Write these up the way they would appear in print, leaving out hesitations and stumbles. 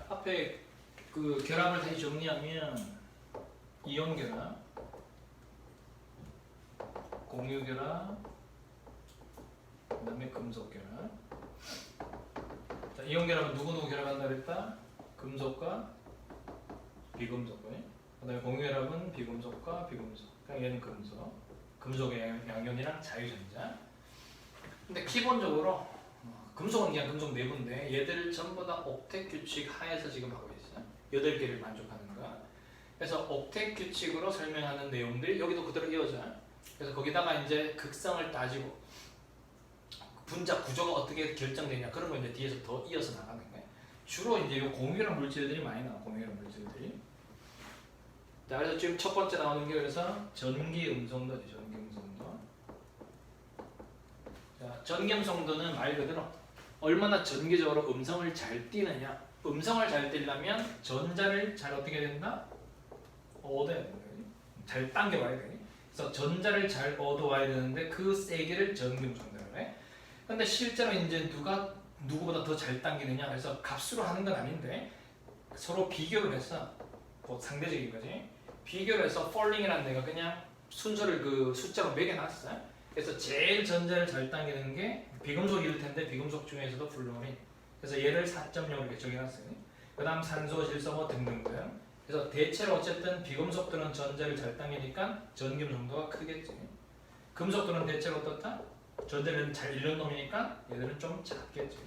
앞에 그 결합을 다시 정리하면 이온 결합, 공유 결합, 그다음에 금속 결합. 자, 이온 결합은 누구 결합한다 그랬다? 금속과 비금속. 그다음에 공유 결합은 비금속과 비금속. 그러니까 얘는 금속. 금속의 양이온이랑 자유전자. 근데 기본적으로 금속은 그냥 금속 내부인데 얘들 전부 다 옥텟 규칙 하에서 지금 하고 있어요. 8개를 만족하는 거. 그래서 옥텟 규칙으로 설명하는 내용들이 여기도 그대로 이어져요. 그래서 거기다가 이제 극성을 따지고 분자 구조가 어떻게 결정되냐 그런 거 이제 뒤에서 더 이어서 나가는 거예요. 주로 이제 요 공유랑 물질들이 많이 나와. 공유랑 물질들이. 자, 그래서 지금 첫 번째 나오는 게 그래서 전기 음성도죠. 전기 음성도. 자, 전기 음성도는 말 그대로 얼마나 전기적으로 음성을 잘 띠느냐. 음성을 잘 띠려면 전자를 잘 어떻게 된다? 얻어야 된다. 잘 당겨와야 돼. 그래서 전자를 잘 얻어와야 되는데 그 세기를 전기 음성도라고 해. 근데 실제로 이제 누가 누구보다 더 잘 당기느냐. 그래서 값으로 하는 건 아닌데 서로 비교를 해서 그 상대적인 거지. 비교를 해서 falling이라는 데가 그냥 순서를 그 숫자로 매겨놨어요. 그래서 제일 전자를 잘 당기는 게 비금속일 텐데 비금속 중에서도 플루오린. 그래서 얘를 4.0으로 이렇게 정해놨어요. 그 다음 산소, 질소 뭐 등등등. 그래서 대체로 어쨌든 비금속들은 전자를 잘 당기니까 전기음 정도가 크겠지. 금속들은 대체로 어떻다? 전자를 잘 잃는 놈이니까 얘들은 좀 작겠지.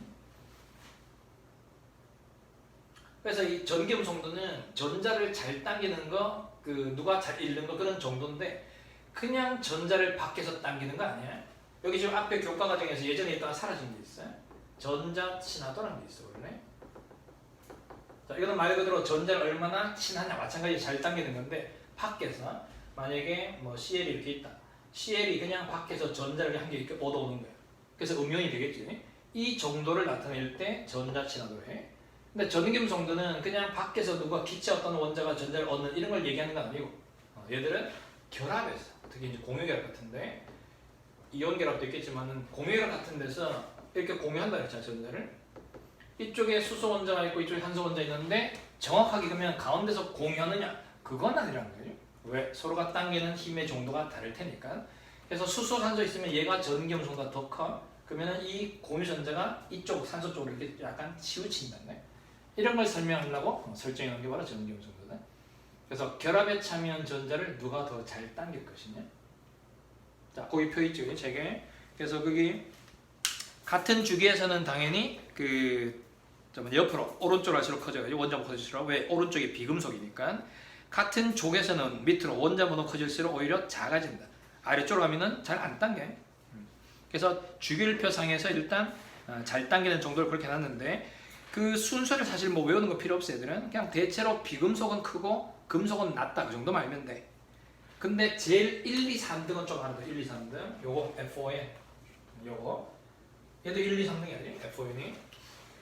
그래서 이 전기음 정도는 전자를 잘 당기는 거, 그 누가 잘 잃는 거 그런 정도인데 그냥 전자를 밖에서 당기는 거 아니야. 여기 지금 앞에 교과 과정에서 예전에 있다가 사라진 게 있어요. 전자 친화도라는 게 있어 원래. 자, 이거는 말 그대로 전자를 얼마나 친하냐 마찬가지 잘 당기는 건데 밖에서 만약에 뭐 CL이 이렇게 있다. CL이 그냥 밖에서 전자를 한 개 이렇게 얻어오는 거야. 그래서 음용이 되겠지. 이 정도를 나타낼 때 전자 친화도를 해. 근데 전기음 정도는 그냥 밖에서 누가 기체 어떤 원자가 전자를 얻는 이런 걸 얘기하는 건 아니고 얘들은 결합에서 특히 이제 공유결합 같은데 이온 결합도 있겠지만은 공유결합 같은 데서 이렇게 공유한다 그랬잖아 전자를. 이쪽에 수소 원자가 있고 이쪽에 산소 원자 있는데 정확하게 그러면 가운데서 공유하느냐 그건 아니라는 거죠. 왜? 서로가 당기는 힘의 정도가 다를 테니까. 그래서 수소 산소 있으면 얘가 전기음 정도가 더 커. 그러면은 이 공유 전자가 이쪽 산소 쪽으로 이렇게 약간 치우친다는 거예요. 이런 걸 설명하려고 설정해 놓은 게 바로 전기음 정도다. 그래서 결합에 참여한 전자를 누가 더 잘 당길 것이냐. 자, 거기 표 있죠, 책에. 그래서 거기 같은 주기에서는 당연히 그 옆으로 오른쪽으로 할수록 커져가지고 원자가 커질수록 왜 오른쪽이 비금속이니까 같은 족에서는 밑으로 원자번호 커질수록 오히려 작아진다. 아래쪽으로 가면은 잘 안 당겨. 그래서 주기율표상에서 일단 잘 당기는 정도를 그렇게 해놨는데 그 순서를 사실 뭐 외우는 거 필요 없어 애들은. 그냥 대체로 비금속은 크고 금속은 낮다 그 정도만 알면 돼. 근데 제일 1, 2, 3등은 좀 하나 더. 1, 2, 3등 요거 FON 요거 얘도 1, 2, 3등이야지 FON이.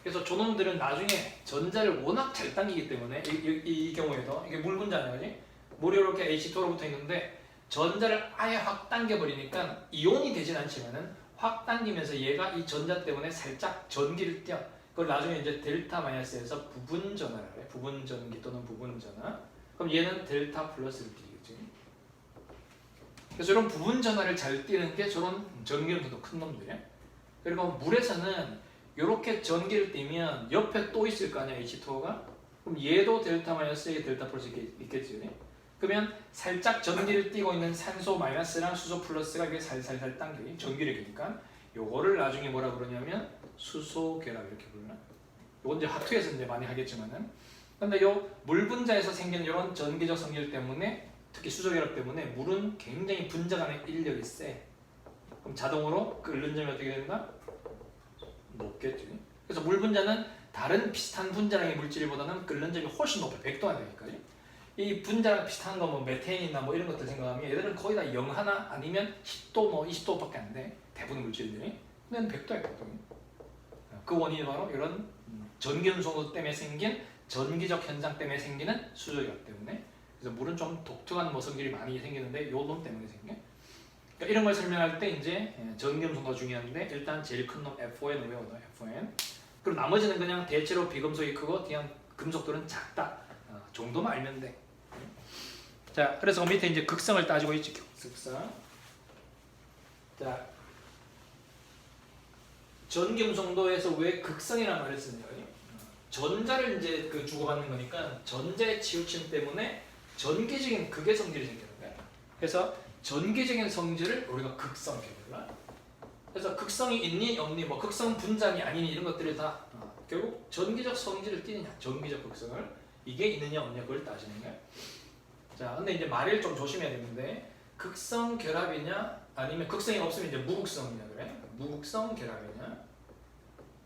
그래서 저놈들은 나중에 전자를 워낙 잘 당기기 때문에 이 경우에도 이게 물 분자냐 그지? 물이 이렇게 H2로 붙어 있는데 전자를 아예 확 당겨버리니까 이온이 되진 않지만은 확 당기면서 얘가 이 전자 때문에 살짝 전기를 띄어. 그걸 나중에 이제 델타 마이너스에서 부분 전화라고 해. 부분 전기 또는 부분 전화. 그럼 얘는 델타 플러스를 띄겠지. 그래서 이런 부분 전화를 잘 띄는 게 저런 전기음성도 큰 놈들이야. 그리고 물에서는 이렇게 전기를 띄면 옆에 또 있을 거 아니야 H2O가. 그럼 얘도 델타 마이너스에 델타 플러스 있겠지. 그러면 살짝 전기를 띄고 있는 산소 마이너스랑 수소 플러스가 이게 살살살 당겨. 전기력이니까. 요거를 나중에 뭐라 그러냐면 수소 결합 이렇게 부르나? 이건 이제 화투에서 이제 많이 하겠지만은. 근데 요 물 분자에서 생기는 이런 전기적 성질 때문에 특히 수소 결합 때문에 물은 굉장히 분자 간의 인력이 세. 그럼 자동으로 끓는 점이 어떻게 된다? 높겠지. 그래서 물 분자는 다른 비슷한 분자량의 물질보다는 끓는 점이 훨씬 높아. 100도가 되니까. 이 분자랑 비슷한 거 뭐 메테인이나 뭐 이런 것들 생각하면 얘들은 거의 다 0 하나 아니면 10도 뭐 20도밖에 안 돼. 대부분 물질들이. 근데 100도야 100도. 그 원인이 바로 이런 전기음성도 때문에 생긴 전기적 현상 때문에 생기는 수소결합 때문에. 그래서 물은 좀 독특한 뭐 성질이 많이 생기는데 요 놈 때문에 생겨. 그러니까 이런 걸 설명할 때 이제 전기음성도 중요한데 일단 제일 큰 놈 FON 외워둬. FON. 그리고 나머지는 그냥 대체로 비금속이 크고 그냥 금속들은 작다 정도만 알면 돼. 자, 그래서 그 밑에 이제 극성을 따지고 있지. 극성. 자, 전기음성도에서 왜 극성이라는 말을 쓰느냐? 전자를 이제 그 주고받는 거니까 전자의 치우침 때문에 전기적인 극의 성질이 생기는 거야. 그래서 전기적인 성질을 우리가 극성 이렇게 불러. 그래서 극성이 있니 없니, 뭐 극성 분자니 아니니 이런 것들이 다 결국 전기적 성질을 띠느냐, 전기적 극성을 이게 있느냐 없느냐 그걸 따지는 거야. 자, 근데 이제 말을 좀 조심해야 되는데 극성 결합이냐 아니면 극성이 없으면 이제 무극성이냐 그래. 무극성 결합이냐.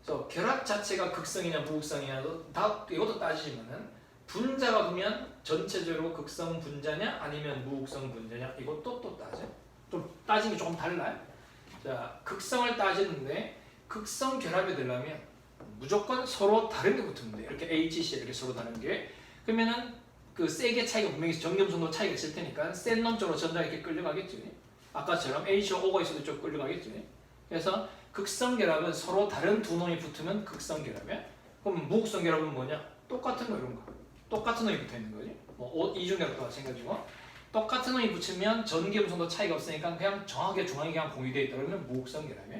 그래서 결합 자체가 극성이냐 무극성이냐도 다 이것도 따지지만은 분자가 보면 전체적으로 극성 분자냐 아니면 무극성 분자냐 이것도 또 따져. 좀 따지는 게 조금 달라요. 자, 극성을 따지는데 극성 결합이 되려면 무조건 서로 다른 게 붙으면 돼. 이렇게 HC 이렇게 서로 다른 게. 그러면은 그 세게 차이가 분명히 전기음성도 차이가 있을 테니까 센 놈 쪽으로 전자가 이렇게 끌려가겠지. 아까처럼 HO가 있어도 좀 끌려가겠지. 그래서 극성 결합은 서로 다른 두 놈이 붙으면 극성 결합이야. 그럼 무극성 결합은 뭐냐? 똑같은 거 이런 거. 똑같은 놈이 붙어 있는 거지. 뭐 이중 결합도 마찬가지고. 똑같은 놈이 붙으면 전기음성도 차이가 없으니까 그냥 정확하게 중앙에 그냥 공유되어 있다 그러면 무극성 결합이야.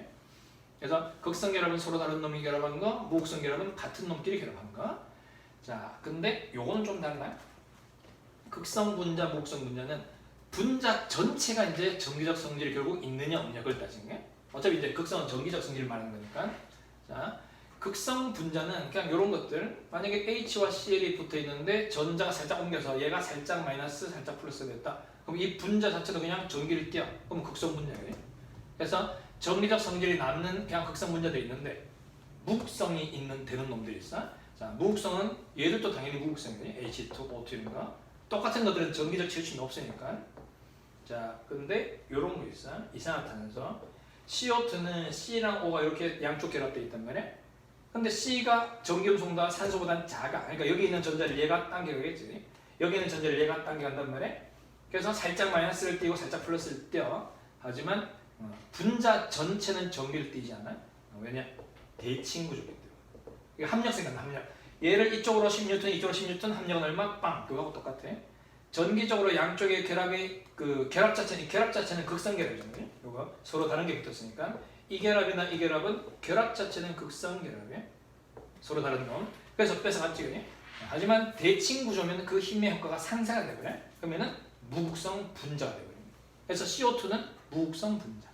그래서 극성 결합은 서로 다른 놈이 결합한 거, 무극성 결합은 같은 놈끼리 결합한 거. 자, 근데 요거는 좀 달라요. 극성 분자, 무극성 분자는 분자 전체가 이제 전기적 성질이 결국 있느냐 없느냐 그걸 따지는 게. 어차피 이제 극성은 전기적 성질을 말하는 거니까. 자, 극성 분자는 그냥 이런 것들. 만약에 H와 Cl이 붙어 있는데 전자가 살짝 옮겨서 얘가 살짝 마이너스, 살짝 플러스 됐다. 그럼 이 분자 자체도 그냥 전기를 띄어. 그럼 극성 분자예요. 그래서 전기적 성질이 남는 그냥 극성 분자들이 있는데 무극성이 있는 되는 놈들이 있어. 자, 무극성은 얘들도 당연히 무극성이거든요. H2, O2 이런 거. 똑같은 것들은 전기적 치우침이 없으니까. 자, 근데 요런 거 있어. 이산화탄소. CO2는 C랑 O가 이렇게 양쪽 결합되어 있단 말이야. 근데 C가 전기음성보다 산소보다는 작아. 그러니까 여기 있는 전자를 얘가 당겨가겠지. 여기 있는 전자를 얘가 당겨간단 말이야. 그래서 살짝 마이너스를 띄고 살짝 플러스를 띄어. 하지만 분자 전체는 전기를 띄지 않아. 왜냐? 대칭 구조기 때문에. 이게 합력 생각나, 합력. 얘를 이쪽으로 10N, 이쪽으로 10N 합력은 얼마? 빵! 그거하고 똑같아. 전기적으로 양쪽의 결합이 그 결합 자체는 극성 결합이잖아요. 이거 서로 다른 게 붙었으니까 이 결합이나 이 결합은 결합 자체는 극성 결합이에요. 서로 다른 놈. 그래서 뺏어갔지, 그냥. 하지만 대칭 구조면 그 힘의 효과가 상쇄가 되거든. 그러면은 무극성 분자가 되거든요. 그래서 CO2는 무극성 분자.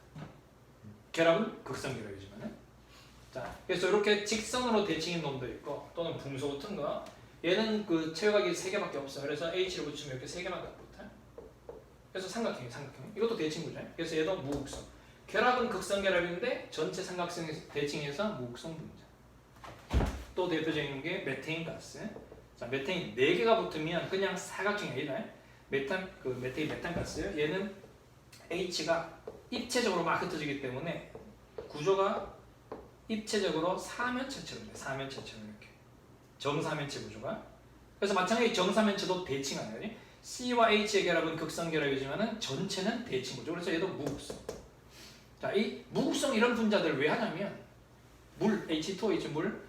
결합은 극성 결합이지만은. 자, 그래서 이렇게 직선으로 대칭인 놈도 있고 또는 붕소 같은 거. 얘는 그 체외각이 3개밖에 없어. 그래서 H를 붙이면 이렇게 3개만 붙어. 그래서 삼각형이 삼각형. 이것도 대칭구조야. 그래서 얘도 무극성. 결합은 극성 결합인데 전체 삼각형에서 대칭해서 무극성 분자. 또 대표적인 게 메테인 가스. 자, 메테인 4개가 붙으면 그냥 사각형이 아니라 메테인 메탄 가스예요. 얘는 H가 입체적으로 막 흩어지기 때문에 구조가 입체적으로 사면체처럼 돼. 사면체처럼 이렇게. 정사면체 구조가. 그래서 마찬가지 정사면체도 대칭 아니에요. C와 H의 결합은 극성 결합이지만은 전체는 대칭 구조. 그래서 얘도 무극성. 자, 이 무극성 이런 분자들을 왜 하냐면 물, H2O, 물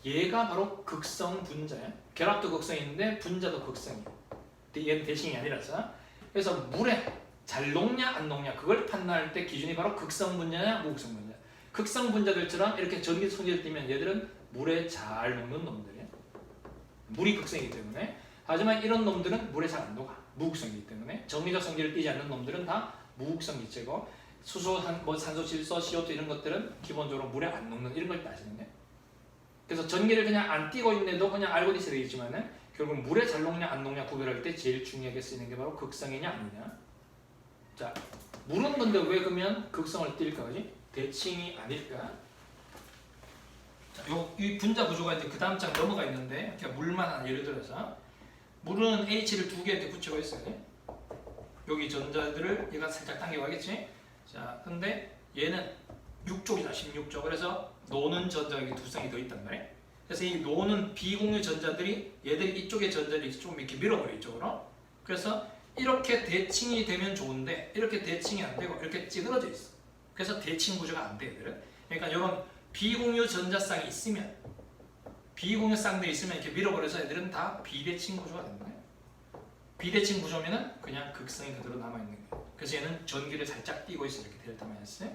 얘가 바로 극성 분자야. 결합도 극성인데 분자도 극성이야. 얘는 대칭이 아니라서. 그래서 물에 잘 녹냐 안 녹냐 그걸 판단할 때 기준이 바로 극성 분자냐 무극성 분자. 극성 분자들처럼 이렇게 전기 성질을 띠면 얘들은 물에 잘 녹는 놈들이야. 물이 극성이기 때문에. 하지만 이런 놈들은 물에 잘 안 녹아. 무극성이기 때문에. 정리적 성질을 띠지 않는 놈들은 다 무극성 기체고 수소, 산소, 질소, CO2 이런 것들은 기본적으로 물에 안 녹는 이런 걸 따지는 거야. 그래서 전기를 그냥 안 띠고 있는데도 그냥 알고 있어야 되겠지만은 결국 물에 잘 녹냐 안 녹냐 구별할 때 제일 중요하게 쓰이는 게 바로 극성이냐 아니냐. 자, 물은 근데 왜 그러면 극성을 띨까 그지? 대칭이 아닐까? 자, 이 분자 구조가 이제 그 다음 장 넘어가 있는데 그냥 물만 하나 예를 들어서 물은 H를 2개 이렇게 붙여가 있어요. 여기 전자들을 얘가 살짝 당겨가겠지? 자, 근데 얘는 6족이다, 16족. 그래서 노는 전자가 2쌍이 더 있단 말이에요. 그래서 이 노는 비공유 전자들이 얘들이 이쪽의 전자를 좀 이렇게 밀어버려 이쪽으로. 그래서 이렇게 대칭이 되면 좋은데 이렇게 대칭이 안 되고 이렇게 찌그러져 있어. 그래서 대칭 구조가 안 돼, 얘들은. 그러니까 이런 비공유 전자쌍이 있으면 비공유 쌍대 있으면 이렇게 밀어버려서 애들은 다 비대칭 구조가 되는 거예요. 비대칭 구조면은 그냥 극성이 그대로 남아있는 거예요. 그래서 얘는 전기를 살짝 띄고 있어요. 이렇게 델타 마이너스.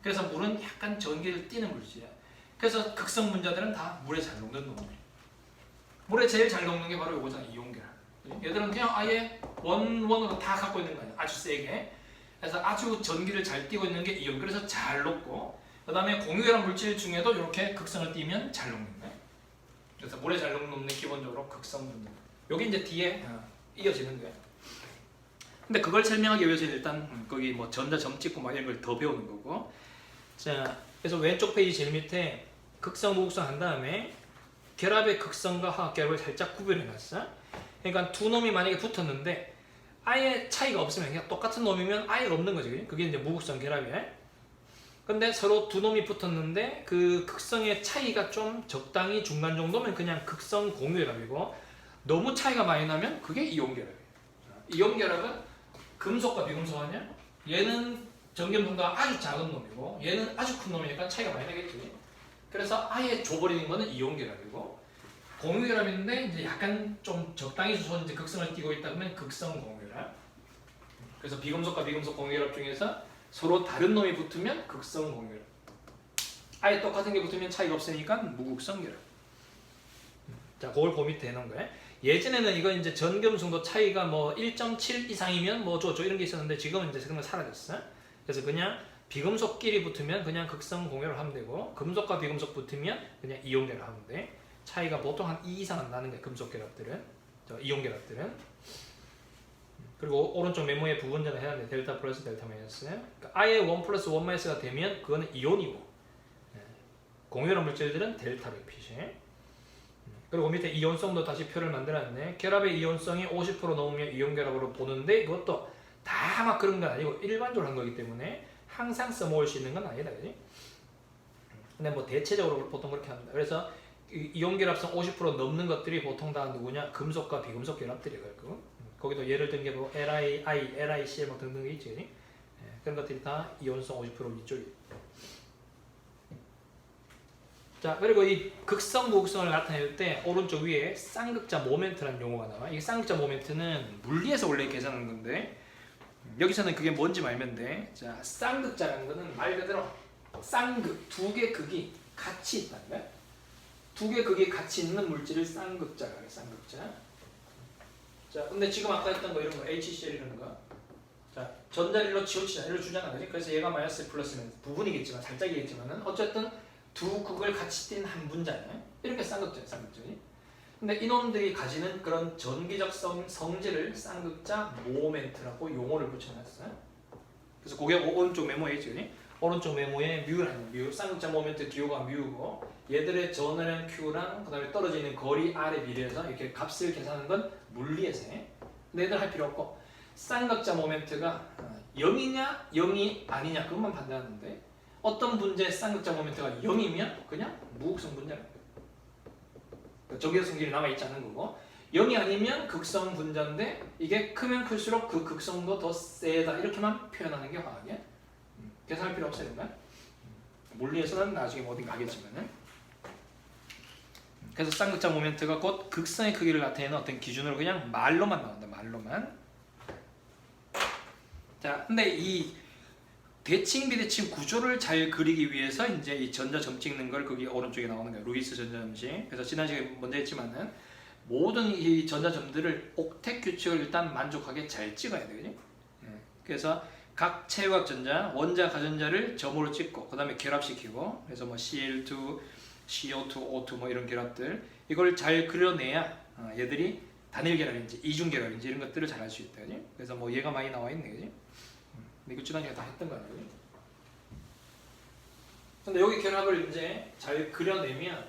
그래서 물은 약간 전기를 띄는 물질이야. 그래서 극성 분자들은 다 물에 잘 녹는 놈이에요. 물에 제일 잘 녹는 게 바로 이거잖아. 이온계라. 얘들은 그냥 아예 원으로 다 갖고 있는 거예요. 아주 세게. 그래서 아주 전기를 잘 띄고 있는 게 이온. 그래서 잘 녹고, 그 다음에 공유계란 물질 중에도 이렇게 극성을 띄면 잘 녹는 거예요. 그래서 물에 잘 녹는 놈은 기본적으로 극성 분자. 여기 이제 뒤에 이어지는 거예요. 근데 그걸 설명하기 위해서 일단 거기 뭐 전자 점 찍고 막 이런 걸 더 배우는 거고. 자, 그래서 왼쪽 페이지 제일 밑에 극성, 무극성 한 다음에 결합의 극성과 화학 결합을 살짝 구별해놨어. 그러니까 두 놈이 만약에 붙었는데 아예 차이가 없으면 그냥 똑같은 놈이면 아예 없는 거지. 그게 이제 무극성 결합이야. 근데 서로 두 놈이 붙었는데 그 극성의 차이가 좀 적당히 중간 정도면 그냥 극성 공유 결합이고, 너무 차이가 많이 나면 그게 이온 결합이에요. 이온 결합은 금속과 비금속 아니야? 얘는 전기음성도가 아주 작은 놈이고 얘는 아주 큰 놈이니까 차이가 많이 나겠지. 그래서 아예 줘버리는 거는 이온 결합이고, 공유 결합인데 이제 약간 좀 적당히 줘서 이제 극성을 띠고 있다 그러면 극성 공유 결합. 그래서 비금속과 비금속 공유 결합 중에서 서로 다른 놈이 붙으면 극성 공유 결합. 아예 똑같은 게 붙으면 차이가 없으니까 무극성 결합. 자, 그걸 그 밑에 해놓은 거예요. 예전에는 이거 이제 전기음성도 차이가 뭐 1.7 이상이면 뭐 어쩌고 이런 게 있었는데 지금은 이제 그런 거 사라졌어. 그래서 그냥 비금속끼리 붙으면 그냥 극성 공유를 하면 되고, 금속과 비금속 붙으면 그냥 이온 결합 하면 돼. 차이가 보통 한 2 이상은 나는 거야. 금속 결합들은, 이온 결합들은. 그리고 오른쪽 메모에 부분전을 해야 돼. 델타 플러스 델타 마이너스. 그러니까 아예 1 플러스 1 마이너스가 되면 그거는 이온이고, 공유결합 물질들은 델타로 표시해. 그리고 밑에 이온성도 다시 표를 만들었네. 결합의 이온성이 50% 넘으면 이온결합으로 보는데 이것도 다 막 그런 건 아니고 일반적으로 한 거기 때문에 항상 써먹을 수 있는 건 아니다. 그지? 근데 뭐 대체적으로 보통 그렇게 합니다. 그래서 이온결합성 50% 넘는 것들이 보통 다 누구냐? 금속과 비금속 결합들이에요. 거기도 예를 든 게 뭐 LiI, LiCl 뭐 등등 있지. 그지? 그런 것들이 다 이온성 50% 이쪽이에요. 자, 그리고 이 극성, 무극성을 나타낼 때 오른쪽 위에 쌍극자 모멘트라는 용어가 나와. 이 쌍극자 모멘트는 물리에서 원래 계산하는 건데 여기서는 그게 뭔지 알면 돼. 자, 쌍극자라는 거는 말 그대로 쌍극, 두 개 극이 같이 있다는 거야. 두 개 극이 같이 있는 물질을 쌍극자라고 해. 쌍극자. 자, 근데 지금 아까 했던 거 이런 거 HCl 이런 거. 자, 전자일로 치우치자. 일로 주잖아. 그지? 그래서 얘가 마이너스 플러스면 부분이겠지만 살짝이겠지만은 어쨌든 두 극을 같이 띈 한 분자네. 이렇게 쌍극자예요, 쌍극자니. 근데 이놈들이 가지는 그런 전기적 성질을 쌍극자 모멘트라고 용어를 붙여놨어요. 그래서 그게 오른쪽 메모에 있지. 오른쪽 메모에 뮤라는 뮤, 쌍극자 모멘트 D가 뮤고, 얘들의 전하는 Q랑 그다음에 떨어져 있는 거리 R에 비례해서 이렇게 값을 계산하는 건 물리에서 해. 근데 얘들 할 필요 없고 쌍극자 모멘트가 0이냐 0이 아니냐 그것만 판단하는데, 어떤 분자의 쌍극자 모멘트가 0이면 그냥 무극성 분자라는 거예요. 전기적 성질이 남아있지 않은 거고, 0이 아니면 극성 분자인데 이게 크면 클수록 그 극성도 더 세다 이렇게만 표현하는 게 화학이야. 계산할 필요 없어요. 정말. 물리에서는 나중에 뭐 어딘가 하겠지만은. 그래서 쌍극자 모멘트가 곧 극성의 크기를 나타내는 어떤 기준으로 그냥 말로만 나온다. 말로만. 자, 근데 이 대칭 비대칭 구조를 잘 그리기 위해서 이제 이 전자점 찍는 걸 거기 오른쪽에 나오는 거예요. 루이스 전자점식. 그래서 지난 시간에 먼저 했지만은 모든 이 전자점들을 옥텟 규칙을 일단 만족하게 잘 찍어야 돼요. 그래서 각 체유학 전자, 원자 가전자를 점으로 찍고 그 다음에 결합시키고, 그래서 뭐 Cl2, CO2, O2 뭐 이런 결합들 이걸 잘 그려내야 얘들이 단일 결합인지 이중 결합인지 이런 것들을 잘 알 수 있다. 그지? 그래서 뭐 얘가 많이 나와 있네. 그지? 이거 지난주에 다 했던 거 아니에요? 근데 여기 결합을 이제 잘 그려내면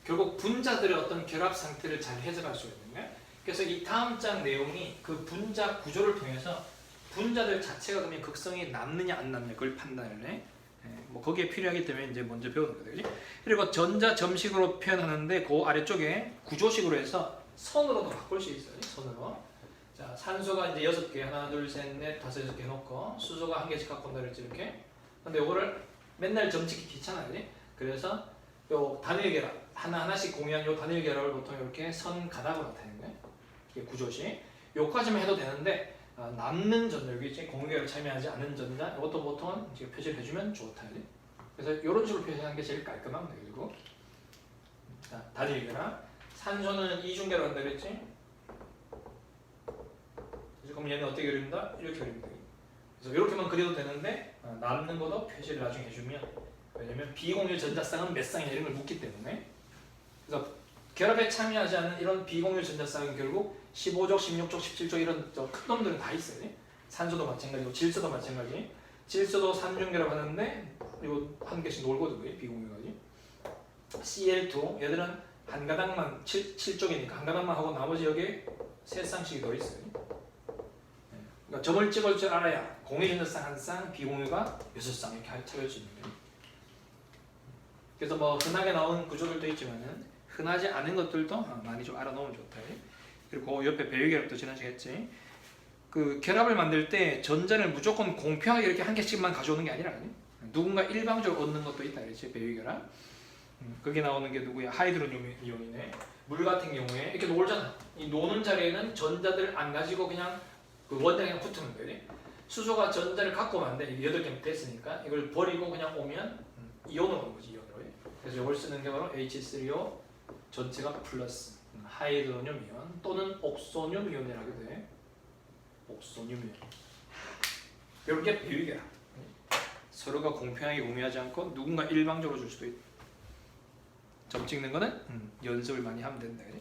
결국 분자들의 어떤 결합 상태를 잘 해석할 수 있는 거예요. 그래서 이 다음 장 내용이 그 분자 구조를 통해서 분자들 자체가 그러면 극성이 남느냐 안 남느냐 그걸 판단을 해. 뭐 거기에 필요하기 때문에 이제 먼저 배우는 거죠. 그리고 전자 점식으로 표현하는데 그 아래쪽에 구조식으로 해서 선으로도 바꿀 수 있어요. 선으로. 자, 산소가 이제 6개, 하나, 둘, 셋, 넷, 다섯, 6개 놓고 수소가 1개씩 갖고 온다 그랬지 이렇게. 근데 이거를 맨날 점찍기 귀찮아, 그지? 그래서 요 단일 결합 하나하나씩 공유한 요 단일 결합을 보통 이렇게 선 가닥으로 나타내는 거예요. 이게 구조시. 요까지만 해도 되는데 남는 전자 여기 이제 공유 결합 참여하지 않은 전자 이것도 보통 이제 표시를 해주면 좋다. 그래서 이런 식으로 표시하는 게 제일 깔끔한 거예요. 그리고 자, 단일 결합. 산소는 이중 결합한다 그랬지? 그럼 얘는 어떻게 그립니다? 이렇게 그립니다. 그래서 이렇게만 그려도 되는데 남는 것도 표시를 나중에 해주면 왜냐면 비공유 전자쌍은 몇 쌍이냐 이런 걸 묻기 때문에 그래서 결합에 참여하지 않는 이런 비공유 전자쌍은 결국 15족, 16족, 17족 이런 큰 놈들은 다 있어요. 산소도 마찬가지고 질소도 마찬가지. 질소도 3중 결합하는데 그리고 한 개씩 놀거든요. 비공유까지. Cl2 얘들은 한 가닥만 7쪽이니까 한 가닥만 하고 나머지 여기에 3쌍씩이 더 있어요. 그러니까 점을 찍을 줄 알아야 공유 전자쌍 한 쌍, 비공유가 6쌍 이렇게 찾을 수 있는 거예요. 그래서 뭐 흔하게 나오는 구조들도 있지만은 흔하지 않은 것들도 많이 좀 알아놓으면 좋다. 그리고 옆에 배유결합도 지나치겠지. 그 결합을 만들 때 전자를 무조건 공평하게 이렇게 한 개씩만 가져오는 게 아니라 누군가 일방적으로 얻는 것도 있다 그랬지. 배유결합. 거기 나오는 게 누구야? 하이드로늄 이온이네. 물 같은 경우에 이렇게 놀잖아. 이 노는 자리에는 전자들 안 가지고 그냥 그 원장이랑 붙으면 돼. 수소가 전자를 갖고 왔는데 8개 됐으니까 이걸 버리고 그냥 오면 이온으로 오는 거지. 이온으로. 그래서 이걸 쓰는 게 바로 H3O 전체가 플러스 하이드로늄 이온 또는 옥소늄 이온이라고 돼. 옥소늄 이온. 이렇게 배우기야. 서로가 공평하게 공유하지 않고 누군가 일방적으로 줄 수도 있다. 점 찍는 거는 연습을 많이 하면 된다. 그래?